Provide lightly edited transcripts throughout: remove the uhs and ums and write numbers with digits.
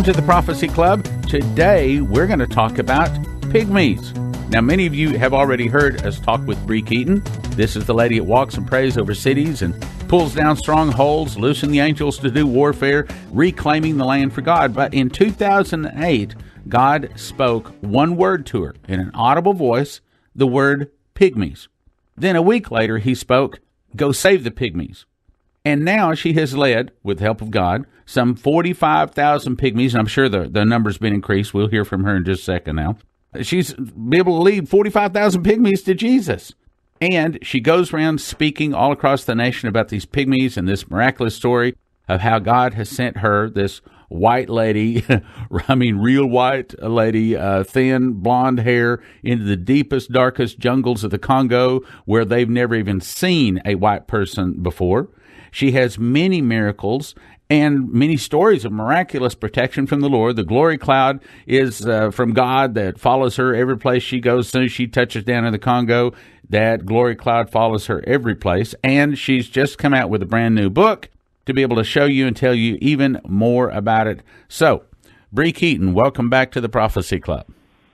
Welcome to the Prophecy Club. Today, we're going to talk about Pygmies. Now, many of you have already heard us talk with Bree Keyton. This is the lady that walks and prays over cities and pulls down strongholds, loosing the angels to do warfare, reclaiming the land for God. But in 2008, God spoke one word to her in an audible voice, the word Pygmies. Then a week later, he spoke, "Go save the Pygmies." And now she has led, with the help of God, some 45,000 Pygmies, and I'm sure the number's been increased. We'll hear from her in just a second now. She's been able to lead 45,000 Pygmies to Jesus. And she goes around speaking all across the nation about these Pygmies and this miraculous story of how God has sent her, this white lady, I mean real white lady, thin blonde hair, into the deepest, darkest jungles of the Congo where they've never even seen a white person before. She has many miracles and many stories of miraculous protection from the Lord. The glory cloud is from God that follows her every place she goes. As soon as she touches down in the Congo, that glory cloud follows her every place. And she's just come out with a brand new book to be able to show you and tell you even more about it. So, Bree Keyton, welcome back to the Prophecy Club.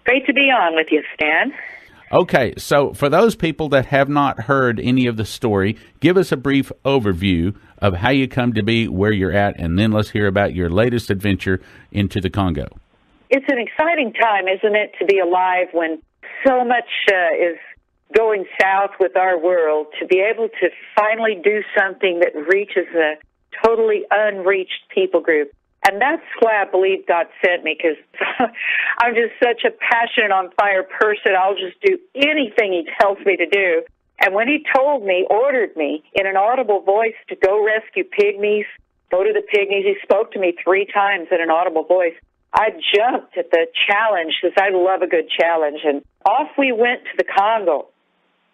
Great to be on with you, Stan. Okay, so for those people that have not heard any of the story, give us a brief overview of how you come to be where you're at, and then let's hear about your latest adventure into the Congo. It's an exciting time, isn't it, to be alive when so much is going south with our world, to be able to finally do something that reaches a totally unreached people group. And that's why I believe God sent me, because I'm just such a passionate, on-fire person. I'll just do anything He tells me to do. And when He ordered me in an audible voice to go rescue Pygmies, go to the Pygmies, He spoke to me 3 times in an audible voice. I jumped at the challenge, because I love a good challenge. And off we went to the Congo.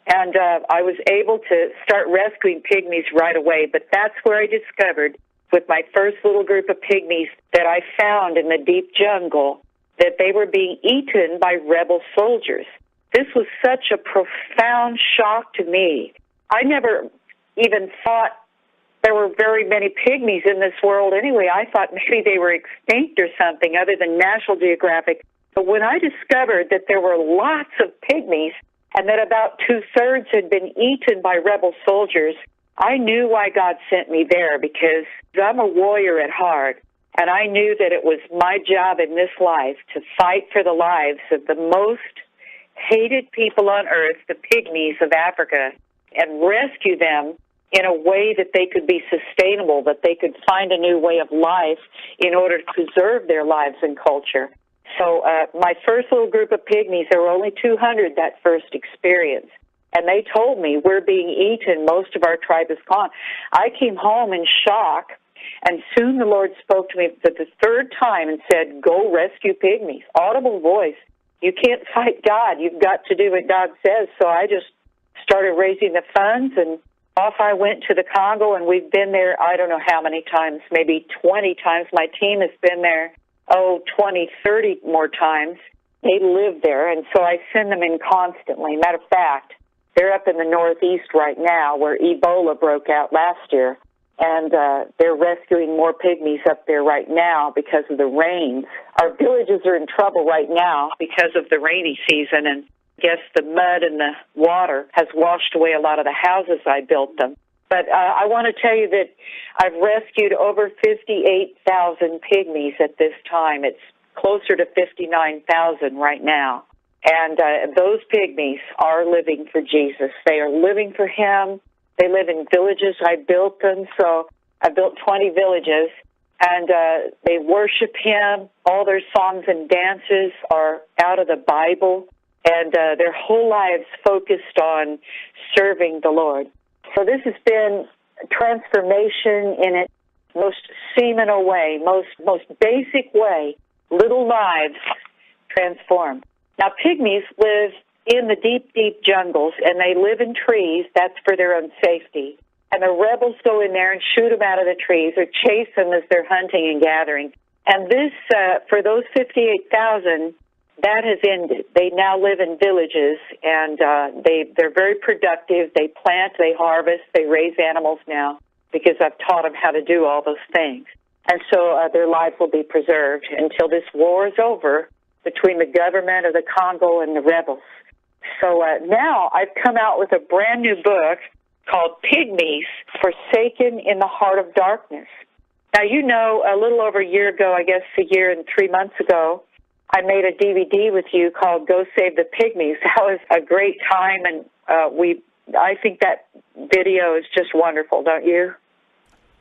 And I was able to start rescuing Pygmies right away. But that's where I discovered, with my first little group of Pygmies that I found in the deep jungle, that they were being eaten by rebel soldiers. This was such a profound shock to me. I never even thought there were very many Pygmies in this world anyway. I thought maybe they were extinct or something other than National Geographic. But when I discovered that there were lots of Pygmies and that about 2/3 had been eaten by rebel soldiers, I knew why God sent me there, because I'm a warrior at heart, and I knew that it was my job in this life to fight for the lives of the most hated people on earth, the Pygmies of Africa, and rescue them in a way that they could be sustainable, that they could find a new way of life in order to preserve their lives and culture. So my first little group of Pygmies, there were only 200 that first experience. And they told me, we're being eaten, most of our tribe is gone. I came home in shock, and soon the Lord spoke to me for the 3rd time and said, go rescue Pygmies. Audible voice. You can't fight God. You've got to do what God says. So I just started raising the funds, and off I went to the Congo, and we've been there, I don't know how many times, maybe 20 times. My team has been there, 20, 30 more times. They live there, and so I send them in constantly. Matter of fact, they're up in the Northeast right now where Ebola broke out last year, and they're rescuing more Pygmies up there right now because of the rains. Our villages are in trouble right now because of the rainy season, and I guess the mud and the water has washed away a lot of the houses I built them. But I want to tell you that I've rescued over 58,000 Pygmies at this time. It's closer to 59,000 right now. And those Pygmies are living for Jesus. They are living for Him. They live in villages. I built them, so I built 20 villages, and they worship Him. All their songs and dances are out of the Bible, and their whole lives focused on serving the Lord. So this has been a transformation in its most seminal way, most basic way. Little lives transformed. Now, Pygmies live in the deep, deep jungles, and they live in trees. That's for their own safety. And the rebels go in there and shoot them out of the trees or chase them as they're hunting and gathering. And this, for those 58,000, that has ended. They now live in villages, and they're very productive. They plant, they harvest, they raise animals now, because I've taught them how to do all those things. And so their lives will be preserved until this war is over between the government of the Congo and the rebels. So now I've come out with a brand new book called Pygmies, Forsaken in the Heart of Darkness. Now, you know, a little over a year ago, I guess a year and 3 months ago, I made a DVD with you called Go Save the Pygmies. That was a great time, and I think that video is just wonderful, don't you?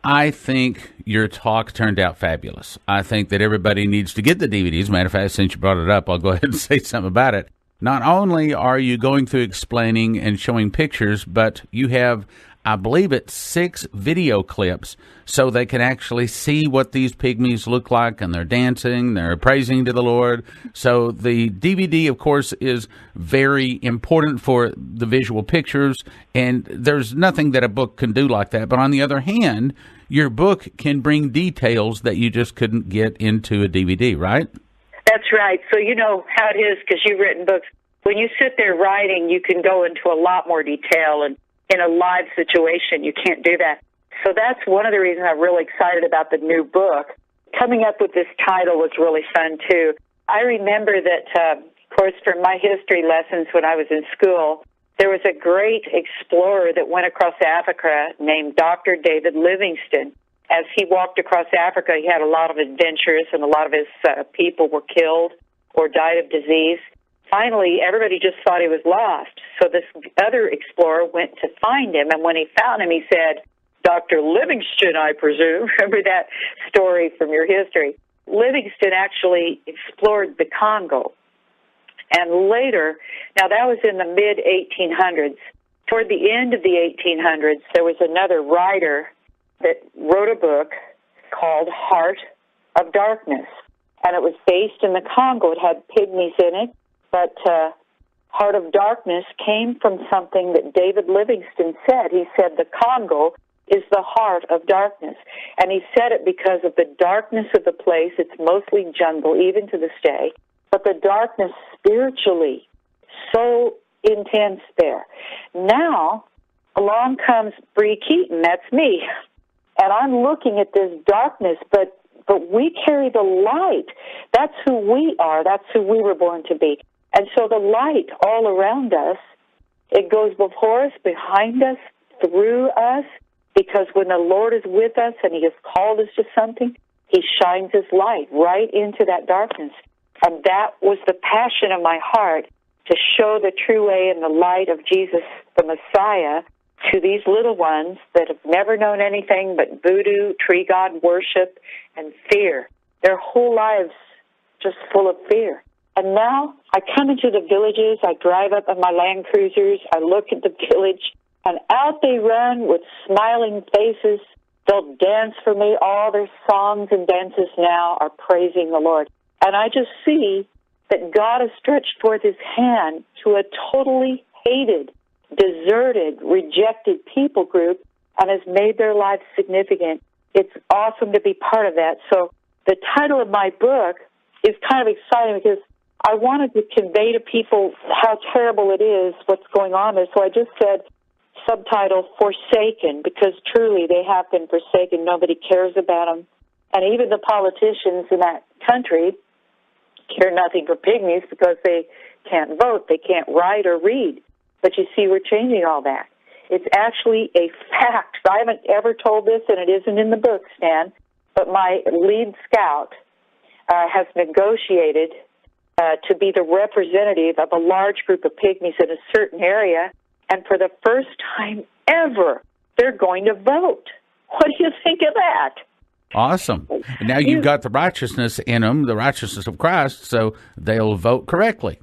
I think your talk turned out fabulous. I think that everybody needs to get the DVDs. As a matter of fact, since you brought it up, I'll go ahead and say something about it. Not only are you going through explaining and showing pictures, but you have, I believe it's 6 video clips so they can actually see what these pygmies look like, and they're dancing, they're praising to the Lord. So the DVD, of course, is very important for the visual pictures, and there's nothing that a book can do like that. But on the other hand, your book can bring details that you just couldn't get into a DVD, right? That's right. So you know how it is because you've written books. When you sit there writing, you can go into a lot more detail, and in a live situation, you can't do that. So that's one of the reasons I'm really excited about the new book. Coming up with this title was really fun, too. I remember that, of course, from my history lessons when I was in school, there was a great explorer that went across Africa named Dr. David Livingstone. As he walked across Africa, he had a lot of adventures, and a lot of his people were killed or died of disease. Finally, everybody just thought he was lost. So this other explorer went to find him, and when he found him, he said, Dr. Livingstone, I presume. Remember that story from your history? Livingstone actually explored the Congo. And later, now that was in the mid-1800s. Toward the end of the 1800s, there was another writer that wrote a book called Heart of Darkness. And it was based in the Congo. It had pygmies in it. But Heart of Darkness came from something that David Livingstone said. He said the Congo is the heart of darkness. And he said it because of the darkness of the place. It's mostly jungle, even to this day. But the darkness spiritually, so intense there. Now, along comes Bree Keyton, that's me. And I'm looking at this darkness, but we carry the light. That's who we are. That's who we were born to be. And so the light all around us, it goes before us, behind us, through us, because when the Lord is with us and He has called us to something, He shines His light right into that darkness. And that was the passion of my heart, to show the true way and the light of Jesus, the Messiah, to these little ones that have never known anything but voodoo, tree god worship, and fear. Their whole lives just full of fear. And now I come into the villages, I drive up on my Land Cruisers, I look at the village, and out they run with smiling faces. They'll dance for me. All their songs and dances now are praising the Lord. And I just see that God has stretched forth His hand to a totally hated, deserted, rejected people group and has made their lives significant. It's awesome to be part of that. So the title of my book is kind of exciting because I wanted to convey to people how terrible it is, what's going on there. So I just said, subtitle, Forsaken, because truly they have been forsaken. Nobody cares about them. And even the politicians in that country care nothing for pygmies because they can't vote, they can't write or read. But you see, we're changing all that. It's actually a fact. I haven't ever told this, and it isn't in the book, Stan, but my lead scout has negotiated to be the representative of a large group of pygmies in a certain area, and for the first time ever, they're going to vote. What do you think of that? Awesome. Now you've got the righteousness in them, the righteousness of Christ, so they'll vote correctly.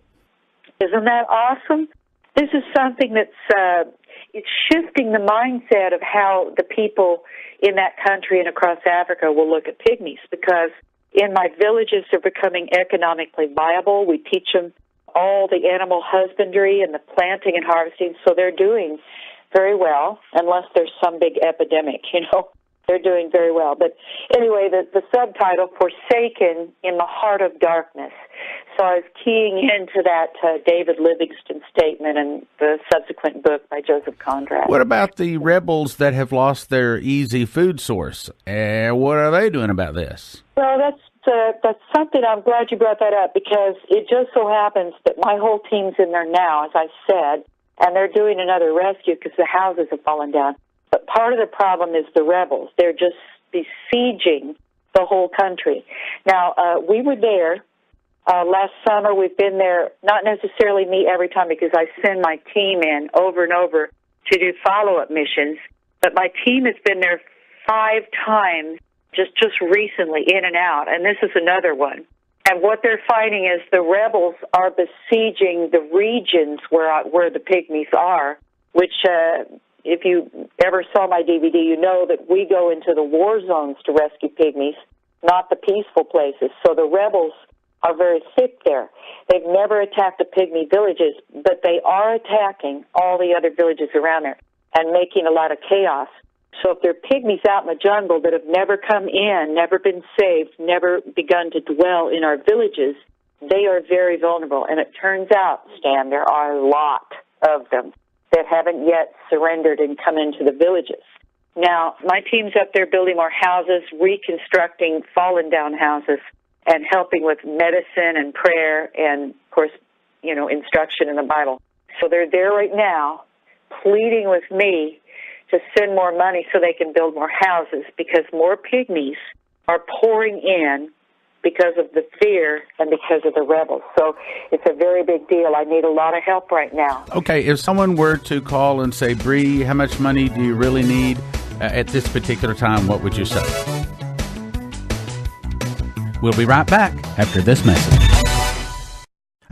Isn't that awesome? This is something that's it's shifting the mindset of how the people in that country and across Africa will look at pygmies, because in my villages they're becoming economically viable. We teach them all the animal husbandry and the planting and harvesting, so they're doing very well, unless there's some big epidemic, They're doing very well. But anyway, the subtitle, Forsaken in the Heart of Darkness. So I was keying into that David Livingston statement and the subsequent book by Joseph Conrad. What about the rebels that have lost their easy food source? What are they doing about this? Well, that's something. I'm glad you brought that up, because it just so happens that my whole team's in there now, as I said, and they're doing another rescue because the houses have fallen down. But part of the problem is the rebels. They're just besieging the whole country. Now, we were there last summer. We've been there, not necessarily me every time, because I send my team in over and over to do follow-up missions, but my team has been there 5 times just recently, in and out, and this is another one. And what they're finding is the rebels are besieging the regions where the Pygmies are, which, if you ever saw my DVD, you know that we go into the war zones to rescue Pygmies, not the peaceful places. So the rebels are very thick there. They've never attacked the Pygmy villages, but they are attacking all the other villages around there and making a lot of chaos. So if there are Pygmies out in the jungle that have never come in, never been saved, never begun to dwell in our villages, they are very vulnerable. And it turns out, Stan, there are a lot of them that haven't yet surrendered and come into the villages. Now, my team's up there building more houses, reconstructing fallen down houses, and helping with medicine and prayer and, of course, instruction in the Bible. So they're there right now pleading with me to send more money so they can build more houses, because more Pygmies are pouring in because of the fear and because of the rebels. So it's a very big deal. I need a lot of help right now. Okay, if someone were to call and say, Bree, how much money do you really need at this particular time, what would you say? We'll be right back after this message.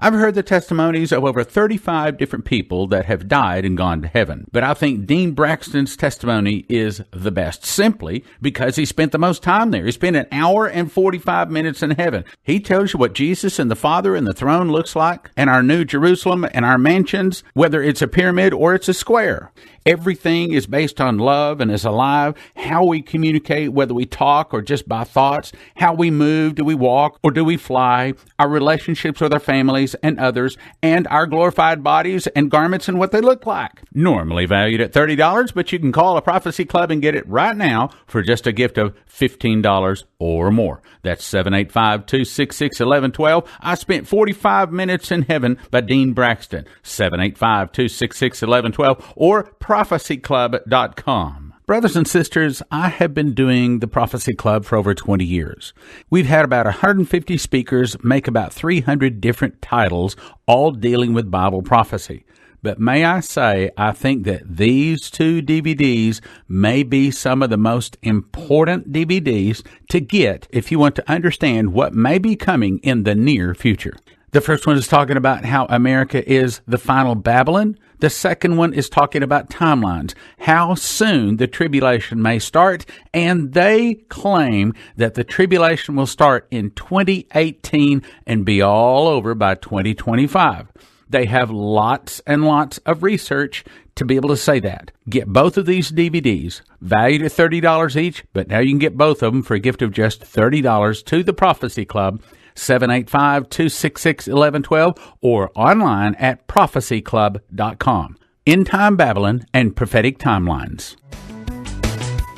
I've heard the testimonies of over 35 different people that have died and gone to heaven, but I think Dean Braxton's testimony is the best, simply because he spent the most time there. He spent 1 hour and 45 minutes in heaven. He tells you what Jesus and the Father and the throne looks like, and our new Jerusalem and our mansions, whether it's a pyramid or it's a square. Everything is based on love and is alive. How we communicate, whether we talk or just by thoughts, how we move, do we walk or do we fly, our relationships with our families and others, and our glorified bodies and garments and what they look like. Normally valued at $30, but you can call a Prophecy Club and get it right now for just a gift of $15 or more. That's 785-266-1112. I spent 45 minutes in heaven by Dean Braxton. 785-266-1112 or prophecyclub.com. Brothers and sisters, I have been doing the Prophecy Club for over 20 years. We've had about 150 speakers make about 300 different titles, all dealing with Bible prophecy. But may I say, I think that these 2 DVDs may be some of the most important DVDs to get if you want to understand what may be coming in the near future. The first one is talking about how America is the final Babylon. The second one is talking about timelines, how soon the tribulation may start, and they claim that the tribulation will start in 2018 and be all over by 2025. They have lots and lots of research to be able to say that. Get both of these DVDs, valued at $30 each, but now you can get both of them for a gift of just $30 to the Prophecy Club, 785-266-1112, or online at prophecyclub.com. End Time Babylon and Prophetic Timelines.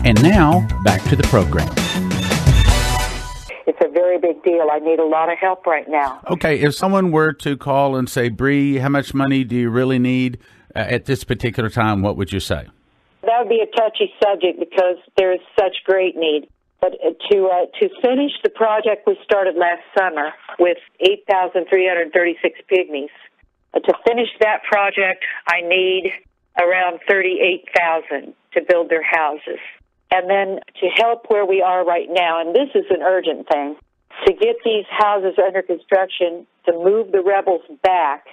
And now, back to the program. It's a very big deal. I need a lot of help right now. Okay, if someone were to call and say, Bree, how much money do you really need at this particular time, what would you say? That would be a touchy subject because there is such great need. But to finish the project we started last summer with 8,336 Pygmies, to finish that project, I need around 38,000 to build their houses. And then to help where we are right now, and this is an urgent thing, to get these houses under construction, to move the rebels back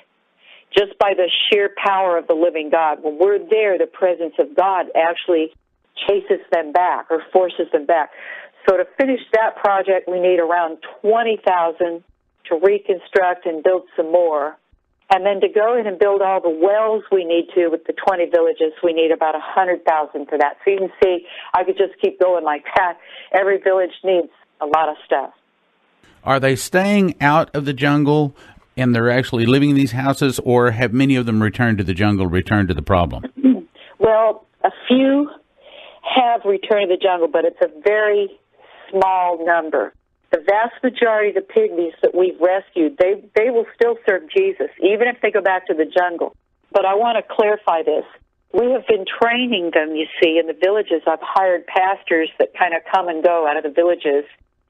just by the sheer power of the living God. When we're there, the presence of God actually chases them back or forces them back. So to finish that project, we need around 20,000 to reconstruct and build some more. And then to go in and build all the wells we need to with the 20 villages, we need about 100,000 for that. So you can see, I could just keep going like that. Every village needs a lot of stuff. Are they staying out of the jungle and they're actually living in these houses, or have many of them returned to the jungle, returned to the problem? Well, a few have returned to the jungle, but it's a very small number. The vast majority of the pygmies that we've rescued, they will still serve Jesus, even if they go back to the jungle. But I want to clarify this. We have been training them, you see, in the villages. I've hired pastors that kind of come and go out of the villages,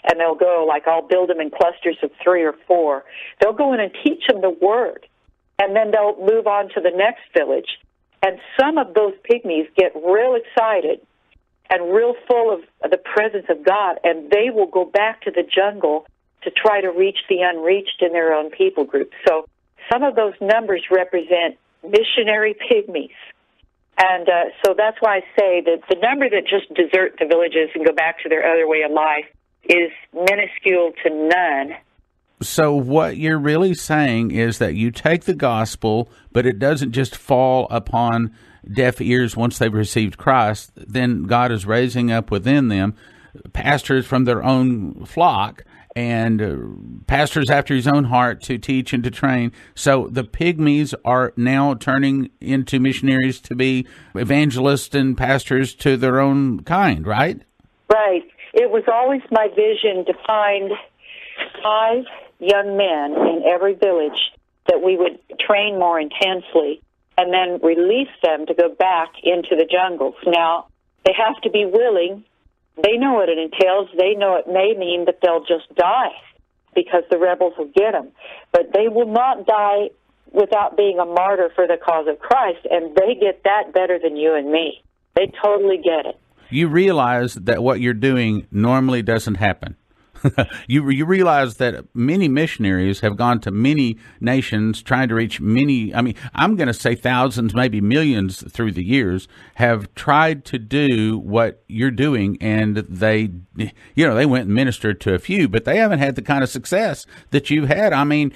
and they'll go, like, I'll build them in clusters of 3 or 4. They'll go in and teach them the Word, and then they'll move on to the next village. And some of those pygmies get real excited and real full of the presence of God, and they will go back to the jungle to try to reach the unreached in their own people group. So some of those numbers represent missionary pygmies. And so that's why I say that the number that just desert the villages and go back to their other way of life is minuscule to none. So what you're really saying is that you take the gospel, but it doesn't just fall upon deaf ears once they've received Christ. Then God is raising up within them pastors from their own flock and pastors after his own heart to teach and to train. So the pygmies are now turning into missionaries to be evangelists and pastors to their own kind, right? Right. It was always my vision to find 5 young men in every village that we would train more intensely and then release them to go back into the jungles. Now, they have to be willing. They know what it entails. They know it may mean that they'll just die because the rebels will get them. But they will not die without being a martyr for the cause of Christ, and they get that better than you and me. They totally get it. You realize that what you're doing normally doesn't happen. You realize that many missionaries have gone to many nations trying to reach many, I mean, I'm going to say thousands, maybe millions through the years, have tried to do what you're doing, and they went and ministered to a few, but they haven't had the kind of success that you've had. I mean,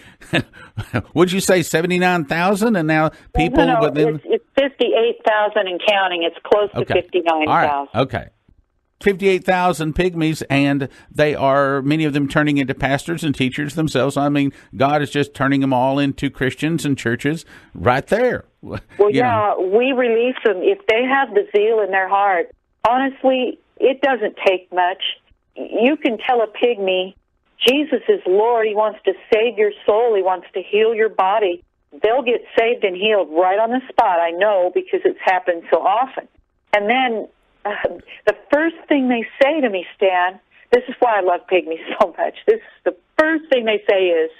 would you say 79,000 and now people no, within... It's 58,000 and counting. It's close to 59,000. All right. Okay. 58,000 pygmies, and they are, many of them, turning into pastors and teachers themselves. I mean, God is just turning them all into Christians and churches right there. Well, we release them. If they have the zeal in their heart, honestly, it doesn't take much. You can tell a pygmy, Jesus is Lord. He wants to save your soul. He wants to heal your body. They'll get saved and healed right on the spot. I know, because it's happened so often. And then the first thing they say to me, Stan, this is why I love pygmies so much. The first thing they say is,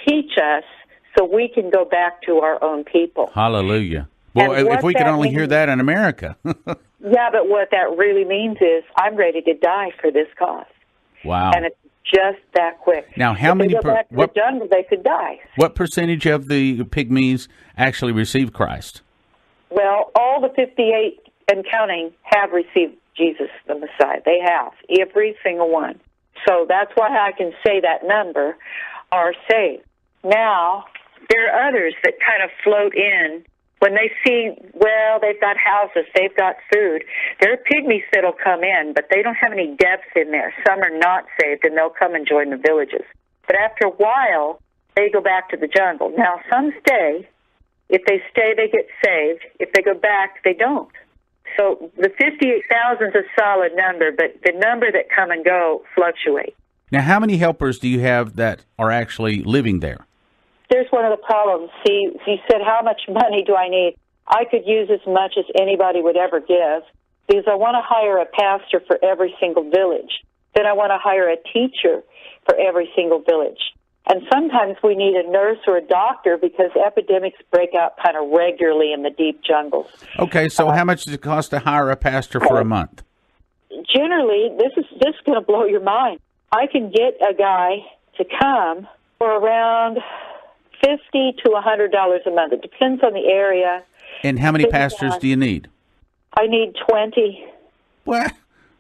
teach us so we can go back to our own people. Hallelujah. Well, if we could only hear that in America. Yeah, but what that really means is, I'm ready to die for this cause. Wow. And it's just that quick. Now, how many... If they go back to the jungle, they could die. What percentage of the pygmies actually receive Christ? Well, all the 58 and counting have received Jesus, the Messiah. They have, every single one. So that's why I can say that number are saved. Now, there are others that kind of float in when they see, well, they've got houses, they've got food. There are pygmies that'll come in, but they don't have any depth in there. Some are not saved, and they'll come and join the villages. But after a while, they go back to the jungle. Now, some stay. If they stay, they get saved. If they go back, they don't. So the 58,000 is a solid number, but the number that come and go fluctuate. Now, how many helpers do you have that are actually living there? There's one of the problems. See, you said, how much money do I need? I could use as much as anybody would ever give, because I want to hire a pastor for every single village. Then I want to hire a teacher for every single village. And sometimes we need a nurse or a doctor because epidemics break out kind of regularly in the deep jungles. Okay, so how much does it cost to hire a pastor for a month? Generally, this is going to blow your mind. I can get a guy to come for around $50 to $100 a month. It depends on the area. And how many pastors do you need? I need 20. Well,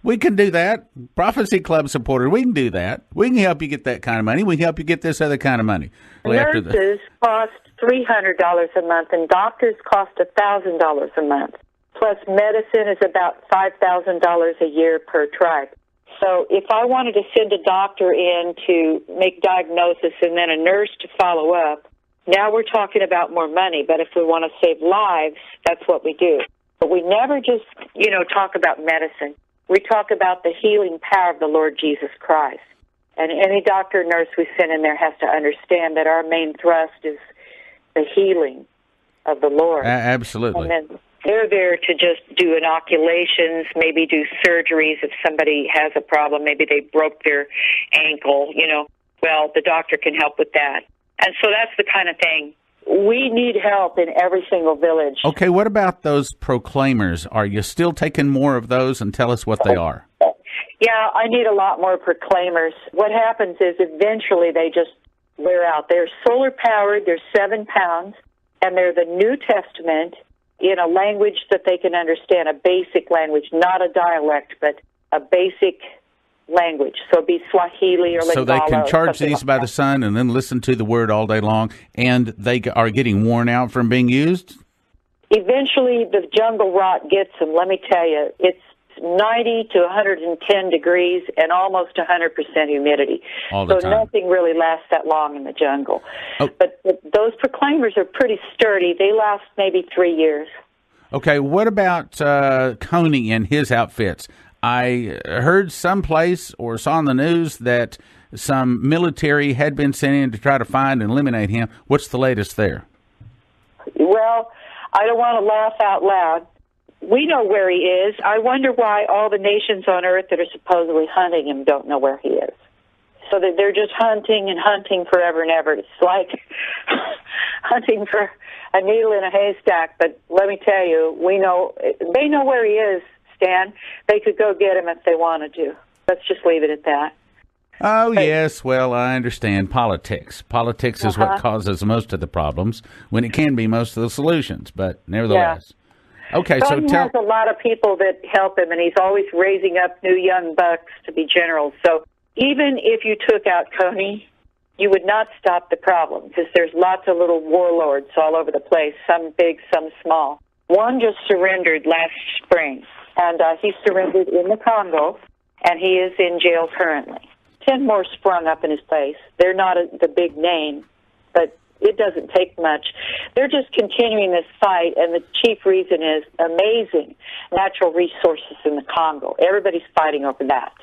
we can do that. Prophecy Club supporter, we can do that. We can help you get that kind of money. We can help you get this other kind of money. Nurses cost $300 a month, and doctors cost $1,000 a month. Plus, medicine is about $5,000 a year per tribe. So if I wanted to send a doctor in to make diagnosis and then a nurse to follow up, now we're talking about more money. But if we want to save lives, that's what we do. But we never just, talk about medicine. We talk about the healing power of the Lord Jesus Christ. And any doctor or nurse we send in there has to understand that our main thrust is the healing of the Lord. Absolutely. And then they're there to just do inoculations, maybe do surgeries if somebody has a problem. Maybe they broke their ankle, Well, the doctor can help with that. And so that's the kind of thing. We need help in every single village. Okay, what about those proclaimers? Are you still taking more of those, and tell us what they are? Yeah, I need a lot more proclaimers. What happens is eventually they just wear out. They're solar powered, they're 7 pounds, and they're the New Testament in a language that they can understand, a basic language, not a dialect, but a basic language. So it'd be Swahili or Lingala. So they can charge these by the sun and then listen to the word all day long, and they are getting worn out from being used? Eventually the jungle rot gets them. Let me tell you, it's 90 to 110 degrees and almost 100% humidity. All the time. Nothing really lasts that long in the jungle. Oh. But those proclaimers are pretty sturdy. They last maybe 3 years. Okay, what about Kony and his outfits? I heard someplace or saw on the news that some military had been sent in to try to find and eliminate him. What's the latest there? Well, I don't want to laugh out loud. We know where he is. I wonder why all the nations on earth that are supposedly hunting him don't know where he is. So that they're just hunting and hunting forever and ever. It's like hunting for a needle in a haystack. But let me tell you, they know where he is, Stan. They could go get him if they wanted to. Let's just leave it at that. Oh, yes. Well, I understand politics. Politics is what causes most of the problems when it can be most of the solutions. But nevertheless. Yeah. Okay, so he has a lot of people that help him, and he's always raising up new young bucks to be generals. So even if you took out Kony, you would not stop the problem, because there's lots of little warlords all over the place, some big, some small. One just surrendered last spring, and he surrendered in the Congo, and he is in jail currently. 10 more sprung up in his place. They're not the big name, but it doesn't take much. They're just continuing this fight, and the chief reason is amazing natural resources in the Congo. Everybody's fighting over that.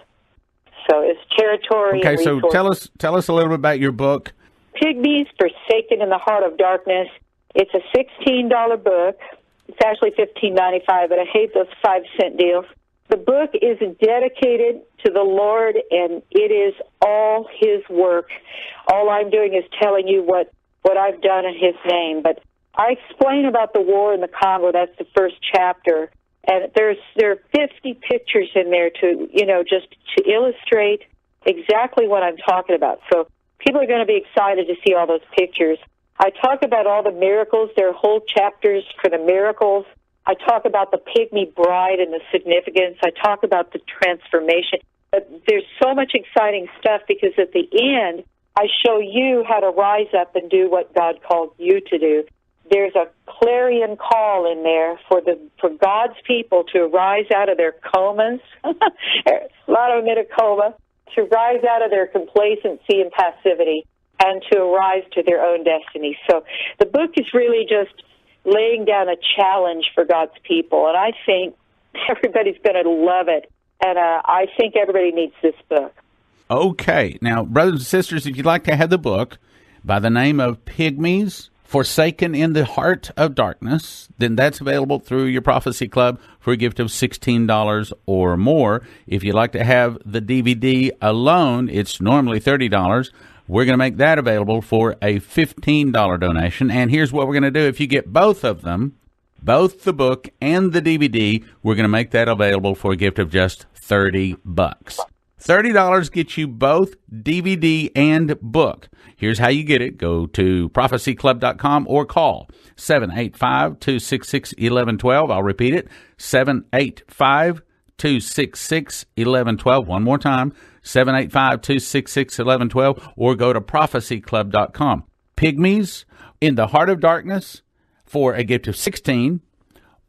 So it's territory. Okay, and so tell us a little bit about your book. Pygmies, Forsaken in the Heart of Darkness. It's a $16 book. It's actually $15.95, but I hate those 5-cent deals. The book is dedicated to the Lord, and it is all His work. All I'm doing is telling you what I've done in His name. But I explain about the war in the Congo. That's the first chapter. And there are 50 pictures in there to illustrate exactly what I'm talking about. So people are going to be excited to see all those pictures. I talk about all the miracles. There are whole chapters for the miracles. I talk about the Pygmy bride and the significance. I talk about the transformation. But there's so much exciting stuff because at the end, I show you how to rise up and do what God called you to do. There's a clarion call in there for God's people to rise out of their comas, a lot of them in a coma, to rise out of their complacency and passivity and to arise to their own destiny. So the book is really just laying down a challenge for God's people, and I think everybody's going to love it, and I think everybody needs this book. Okay. Now, brothers and sisters, if you'd like to have the book by the name of Pygmies, Forsaken in the Heart of Darkness, then that's available through your Prophecy Club for a gift of $16 or more. If you'd like to have the DVD alone, it's normally $30. We're going to make that available for a $15 donation. And here's what we're going to do. If you get both of them, both the book and the DVD, we're going to make that available for a gift of just $30. $30 gets you both DVD and book. Here's how you get it. Go to prophecyclub.com or call 785-266-1112. I'll repeat it, 785-266-1112. One more time, 785-266-1112, or go to prophecyclub.com. Pygmies in the Heart of Darkness for a gift of $16,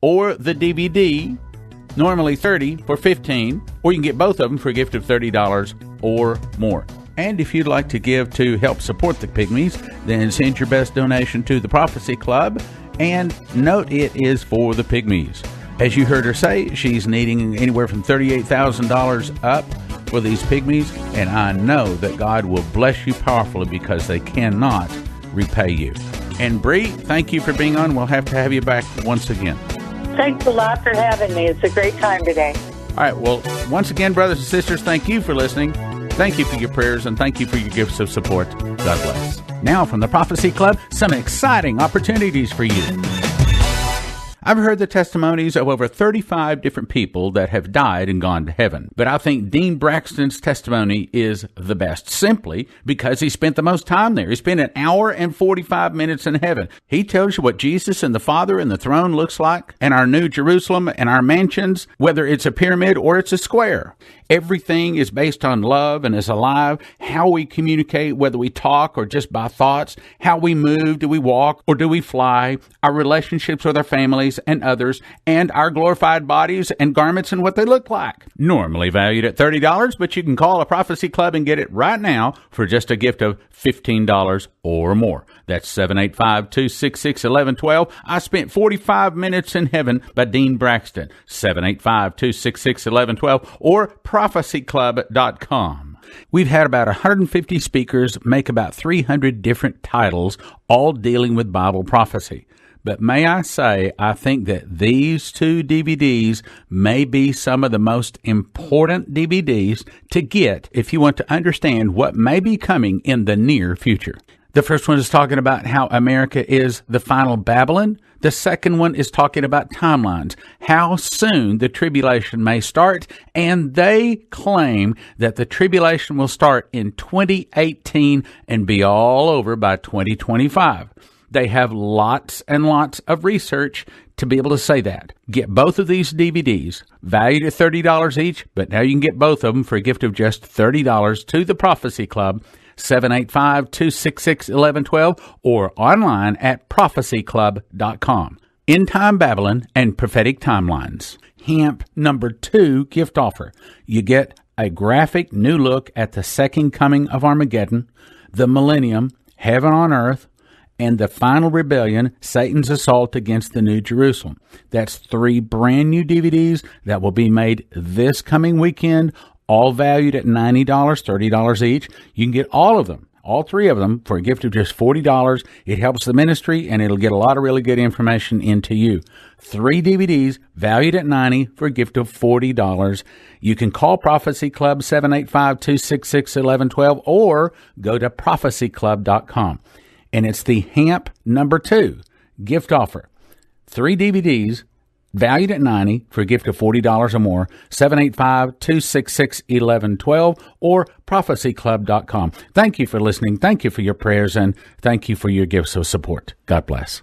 or the DVD, normally $30 for $15, or you can get both of them for a gift of $30 or more. And if you'd like to give to help support the Pygmies, then send your best donation to the Prophecy Club, and note it is for the Pygmies. As you heard her say, she's needing anywhere from $38,000 up for these Pygmies, and I know that God will bless you powerfully because they cannot repay you. And Bree, thank you for being on. We'll have to have you back once again. Thanks a lot for having me. It's a great time today. All right. Well, once again, brothers and sisters, thank you for listening. Thank you for your prayers, and thank you for your gifts of support. God bless. Now from the Prophecy Club, some exciting opportunities for you. I've heard the testimonies of over 35 different people that have died and gone to heaven. But I think Dean Braxton's testimony is the best, simply because he spent the most time there. He spent 1 hour and 45 minutes in heaven. He tells you what Jesus and the Father and the throne looks like, and our new Jerusalem and our mansions, whether it's a pyramid or it's a square. Everything is based on love and is alive. How we communicate, whether we talk or just by thoughts, how we move, do we walk or do we fly, our relationships with our families and others, and our glorified bodies and garments and what they look like. Normally valued at $30, but you can call a Prophecy Club and get it right now for just a gift of $15 or more. That's 785-266-1112. I spent 45 minutes in heaven by Dean Braxton. 785-266-1112 or prophecyclub.com. We've had about 150 speakers make about 300 different titles, all dealing with Bible prophecy. But may I say, I think that these 2 DVDs may be some of the most important DVDs to get if you want to understand what may be coming in the near future. The first one is talking about how America is the final Babylon. The second one is talking about timelines, how soon the tribulation may start, and they claim that the tribulation will start in 2018 and be all over by 2025. They have lots and lots of research to be able to say that. Get both of these DVDs, valued at $30 each, but now you can get both of them for a gift of just $30 to the Prophecy Club, 785-266-1112, or online at prophecyclub.com. End Time Babylon and Prophetic Timelines. HAMP number 2 gift offer. You get a graphic new look at the second coming of Armageddon, the millennium, heaven on earth, and the final rebellion, Satan's assault against the New Jerusalem. That's 3 brand new DVDs that will be made this coming weekend, all valued at $90, $30 each. You can get all of them, all 3 of them, for a gift of just $40. It helps the ministry, and it'll get a lot of really good information into you. 3 DVDs valued at $90 for a gift of $40. You can call Prophecy Club 785-266-1112 or go to prophecyclub.com. And it's the HAMP number 2 gift offer. 3 DVDs valued at $90 for a gift of $40 or more. 785-266-1112 or prophecyclub.com. Thank you for listening. Thank you for your prayers, and thank you for your gifts of support. God bless.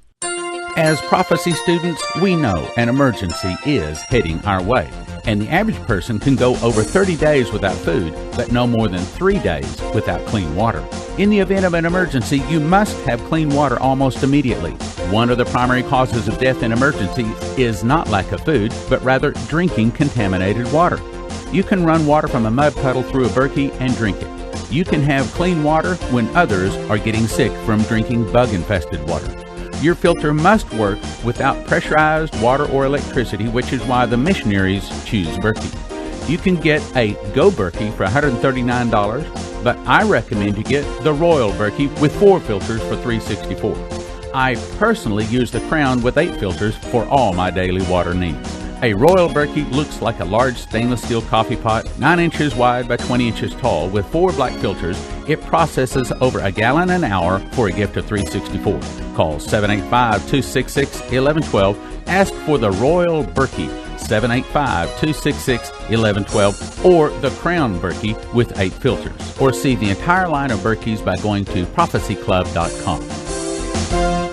As prophecy students, we know an emergency is heading our way, and the average person can go over 30 days without food, but no more than 3 days without clean water. In the event of an emergency, you must have clean water almost immediately. One of the primary causes of death in emergencies is not lack of food, but rather drinking contaminated water. You can run water from a mud puddle through a Berkey and drink it. You can have clean water when others are getting sick from drinking bug-infested water. Your filter must work without pressurized water or electricity, which is why the missionaries choose Berkey. You can get a Go Berkey for $139, but I recommend you get the Royal Berkey with 4 filters for $364. I personally use the Crown with 8 filters for all my daily water needs. A Royal Berkey looks like a large stainless steel coffee pot, 9 inches wide by 20 inches tall, with 4 black filters. It processes over a gallon an hour for a gift of $364. Call 785-266-1112. Ask for the Royal Berkey, 785-266-1112, or the Crown Berkey with 8 filters. Or see the entire line of Berkeys by going to prophecyclub.com.